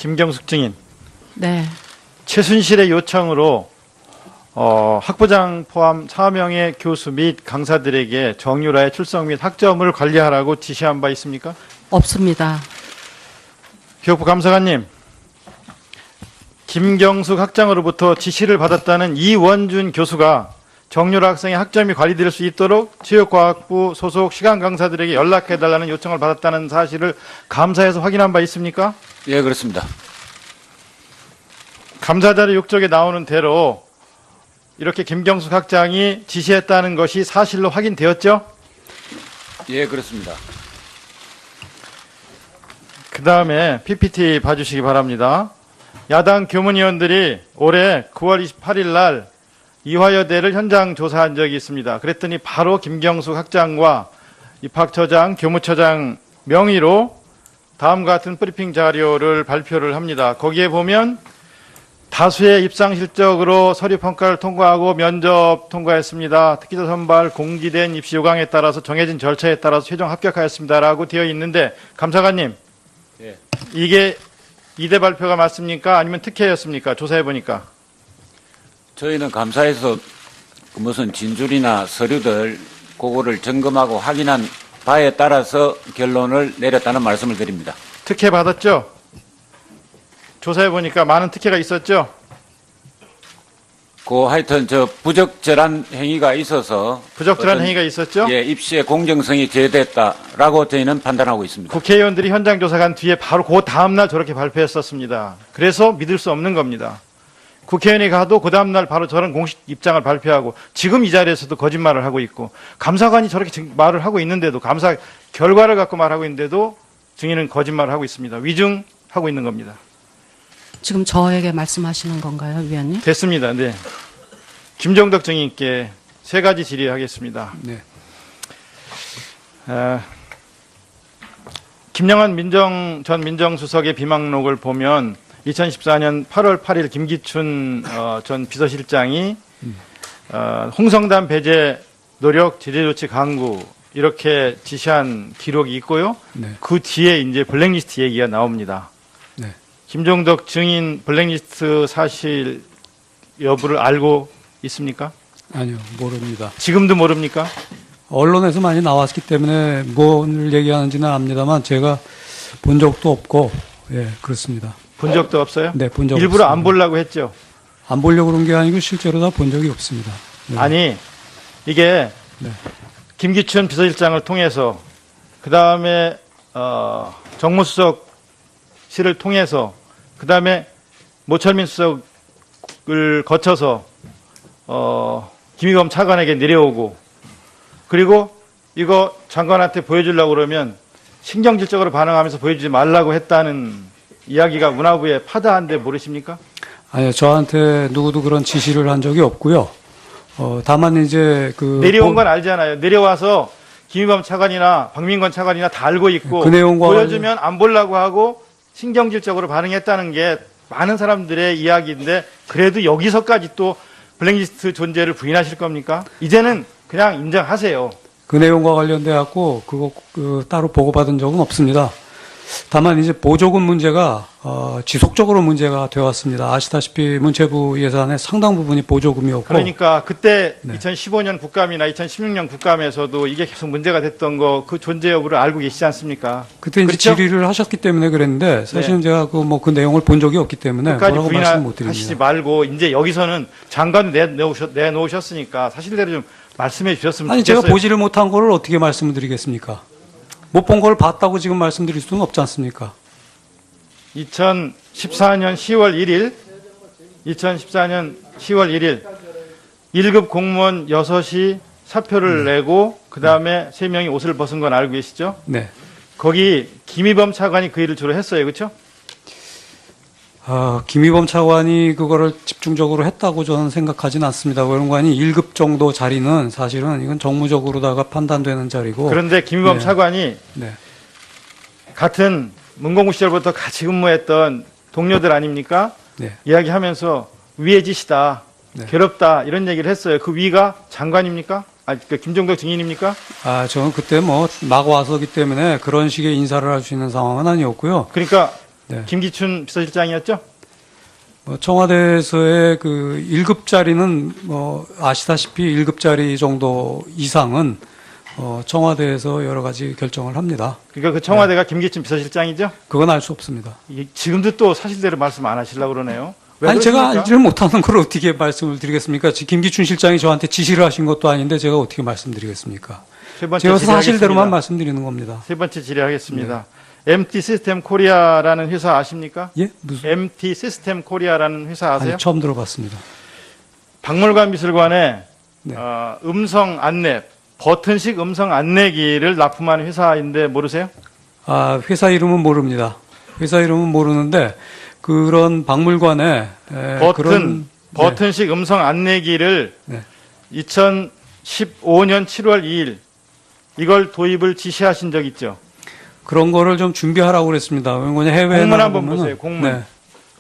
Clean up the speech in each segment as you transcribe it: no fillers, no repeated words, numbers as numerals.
김경숙 증인. 네. 최순실의 요청으로 학부장 포함 4명의 교수 및 강사들에게 정유라의 출석 및 학점을 관리하라고 지시한 바 있습니까? 없습니다. 교육부 감사관님, 김경숙 학장으로부터 지시를 받았다는 이원준 교수가 정유라 학생의 학점이 관리될 수 있도록 체육과학부 소속 시간 강사들에게 연락해달라는 요청을 받았다는 사실을 감사에서 확인한 바 있습니까? 예, 그렇습니다. 감사자료 6쪽에 나오는 대로 이렇게 김경숙 학장이 지시했다는 것이 사실로 확인되었죠? 예, 그렇습니다. 그 다음에 PPT 봐주시기 바랍니다. 야당 교문위원들이 올해 9월 28일 날 이화여대를 현장 조사한 적이 있습니다. 그랬더니 바로 김경숙 학장과 입학처장, 교무처장 명의로 다음과 같은 브리핑 자료를 발표를 합니다. 거기에 보면 다수의 입상 실적으로 서류 평가를 통과하고 면접 통과했습니다. 특기자 선발 공지된 입시 요강에 따라서 정해진 절차에 따라서 최종 합격하였습니다라고 되어 있는데 감사관님, 예. 이게 이대 발표가 맞습니까? 아니면 특혜였습니까? 조사해 보니까. 저희는 감사에서 무슨 진술이나 서류들 그거를 점검하고 확인한 바에 따라서 결론을 내렸다는 말씀을 드립니다. 특혜 받았죠? 조사해 보니까 많은 특혜가 있었죠? 하여튼 부적절한 행위가 있어서 부적절한 행위가 있었죠? 예, 입시의 공정성이 제외됐다라고 저희는 판단하고 있습니다. 국회의원들이 현장 조사 간 뒤에 바로 그 다음날 저렇게 발표했었습니다. 그래서 믿을 수 없는 겁니다. 국회의원이 가도 그 다음날 바로 저런 공식 입장을 발표하고 지금 이 자리에서도 거짓말을 하고 있고 감사관이 저렇게 말을 하고 있는데도 감사 결과를 갖고 말하고 있는데도 증인은 거짓말을 하고 있습니다. 위증하고 있는 겁니다. 지금 저에게 말씀하시는 건가요, 위원님? 됐습니다. 네. 김정덕 증인께 세 가지 질의하겠습니다. 네. 김영환 전 민정수석의 비망록을 보면 2014년 8월 8일 김기춘 전 비서실장이 홍성단 배제 노력 제재조치 강구 이렇게 지시한 기록이 있고요. 네. 그 뒤에 이제 블랙리스트 얘기가 나옵니다. 네. 김종덕 증인 블랙리스트 사실 여부를 알고 있습니까? 아니요, 모릅니다. 지금도 모릅니까? 언론에서 많이 나왔기 때문에 뭘 얘기하는지는 압니다만 제가 본 적도 없고, 예, 그렇습니다. 본 적도 없어요? 네, 본 적 일부러 없습니다. 안 보려고 했죠? 안 보려고 그런 게 아니고 실제로 다 본 적이 없습니다. 네. 아니, 이게 네. 김기춘 비서실장을 통해서 그 다음에 정무수석실을 통해서 그 다음에 모철민 수석을 거쳐서 김의겸 차관에게 내려오고 그리고 이거 장관한테 보여주려고 그러면 신경질적으로 반응하면서 보여주지 말라고 했다는 이야기가 문화부에 파다한데 모르십니까? 아니요, 저한테 누구도 그런 지시를 한 적이 없고요. 다만 이제 내려온 건 알잖아요. 내려와서 김의겸 차관이나 박민건 차관이나 다 알고 있고 그 내용과 보여주면 안 보려고 하고 신경질적으로 반응했다는 게 많은 사람들의 이야기인데 그래도 여기서까지 또 블랙리스트 존재를 부인하실 겁니까? 이제는 그냥 인정하세요. 그 내용과 관련돼 갖고 따로 보고받은 적은 없습니다. 다만 이제 보조금 문제가 지속적으로 문제가 되어 왔습니다. 아시다시피 문체부 예산의 상당 부분이 보조금이었고 그러니까 그때 네. 2015년 국감이나 2016년 국감에서도 이게 계속 문제가 됐던 거 그 존재 여부를 알고 계시지 않습니까? 그때 이제 그렇죠? 질의를 하셨기 때문에 그랬는데 사실은 제가 그 내용을 본 적이 없기 때문에 끝까지 뭐라고 말씀 못 부인하시지 드립니다. 말고 이제 여기서는 장관 내놓으셨으니까 사실대로 좀 말씀해 주셨으면 아니 좋겠어요. 제가 보지를 못한 거를 어떻게 말씀을 드리겠습니까? 못 본 걸 봤다고 지금 말씀드릴 수는 없지 않습니까? 2014년 10월 1일 1급 공무원 6이 사표를 내고 그 다음에 3명이 옷을 벗은 건 알고 계시죠? 네. 거기 김의범 차관이 그 일을 주로 했어요. 그렇죠? 김의범 차관이 그거를 집중적으로 했다고 저는 생각하지는 않습니다. 외론관이 1급 정도 자리는 사실은 이건 정무적으로다가 판단되는 자리고. 그런데 김의범 네. 차관이 네. 같은 문공부 시절부터 같이 근무했던 동료들 아닙니까? 네. 이야기하면서 위의 짓이다, 네. 괴롭다 이런 얘기를 했어요. 그 위가 장관입니까? 김종덕 증인입니까? 저는 그때 막 와서기 때문에 그런 식의 인사를 할 수 있는 상황은 아니었고요. 그러니까 네. 김기춘 비서실장이었죠? 청와대에서의 그 1급자리는 아시다시피 1급자리 정도 이상은 청와대에서 여러 가지 결정을 합니다. 그러니까 그 청와대가 김기춘 비서실장이죠? 그건 알 수 없습니다. 이게 지금도 또 사실대로 말씀 안 하시려고 그러네요. 왜 아니 제가 그러십니까? 알지를 못하는 걸 어떻게 말씀을 드리겠습니까? 김기춘 실장이 저한테 지시를 하신 것도 아닌데 제가 어떻게 말씀드리겠습니까? 세 번째 제가 사실대로만 질의하겠습니다. 말씀드리는 겁니다. 세 번째 질의하겠습니다. MT 시스템 코리아라는 회사 아십니까? 예? 무슨? MT 시스템 코리아라는 회사 아세요? 아니, 처음 들어봤습니다. 박물관 미술관에 네. 음성 안내, 버튼식 음성 안내기를 납품하는 회사인데 모르세요? 아, 회사 이름은 모릅니다. 회사 이름은 모르는데 그런 박물관에 버튼식 음성 안내기를 네. 2015년 7월 2일 이걸 도입을 지시하신 적 있죠? 그런 거를 좀 준비하라고 그랬습니다. 왜냐면 해외에 공문 한번 나가보면은- 보세요. 공문. 네.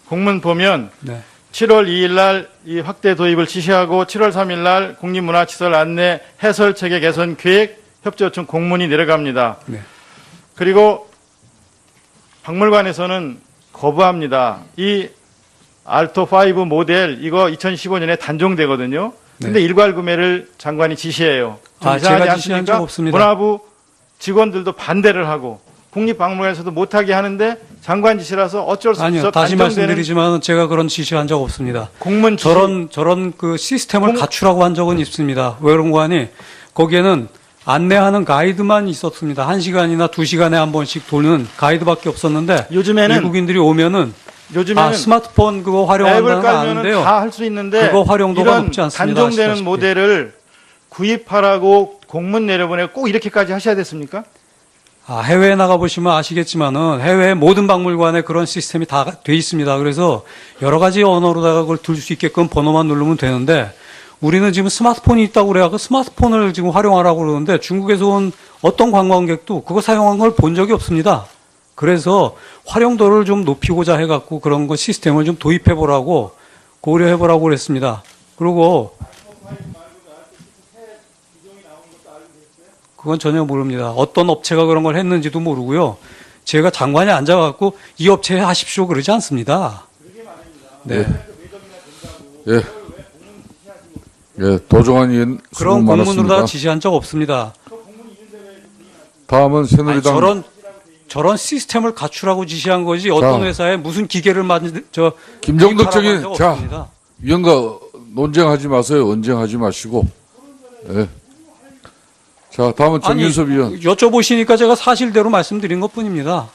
공문 보면 네. 7월 2일 날 이 확대 도입을 지시하고 7월 3일 날 국립문화시설 안내 해설 체계 개선 계획 협조 요청 공문이 내려갑니다. 네. 그리고 박물관에서는 거부합니다. 이 알토5 모델 이거 2015년에 단종되거든요. 근데 일괄 구매를 장관이 지시해요. 좀 아, 이상하지 제가 지시한 않습니까? 적 없습니다. 문화부 직원들도 반대를 하고 국립박물관에서도 못하게 하는데 장관 지시라서 어쩔 수 없어 아니요. 다시 단종되는 말씀드리지만 제가 그런 지시한 적 없습니다. 공문 지시 저런 그 시스템을 갖추라고 한 적은 있습니다. 왜 그런 거 아니? 거기에는 안내하는 가이드만 있었습니다. 1시간이나 2시간에 한 번씩 도는 가이드밖에 없었는데 요즘에는 외국인들이 오면은 스마트폰 그거 앱을 활용한다는 거 깔면 아는데요. 다 할 수 있는데 그거 활용도가 이런 높지 않습니다. 단종되는 아시다시피. 모델을 구입하라고 공문 내려보내고 꼭 이렇게까지 하셔야 됐습니까? 해외에 나가보시면 아시겠지만은 해외 모든 박물관에 그런 시스템이 다 돼 있습니다. 그래서 여러 가지 언어로다가 그걸 들 수 있게끔 번호만 누르면 되는데 우리는 지금 스마트폰이 있다고 그래야 그 스마트폰을 지금 활용하라고 그러는데 중국에서 온 어떤 관광객도 그거 사용한 걸 본 적이 없습니다. 그래서 활용도를 좀 높이고자 해갖고 그런 거 시스템을 좀 도입해보라고 고려해보라고 그랬습니다. 그리고 그건 전혀 모릅니다. 어떤 업체가 그런 걸 했는지도 모르고요. 제가 장관이 앉아갖고 이 업체에 하십시오 그러지 않습니다. 네. 예. 예, 도종환 의원 그런 수고 많았습니다. 공문으로다가 지시한 적 없습니다. 다음은 아니, 새누리당 저런 시스템을 갖추라고 지시한 거지 어떤 자, 회사에 무슨 기계를 김정덕 도입하라고 한 적인 적 자 없습니다. 위원과 논쟁하지 마세요. 언쟁하지 마시고. 예. 자, 다음은 정윤섭 의원. 여쭤보시니까 제가 사실대로 말씀드린 것뿐입니다.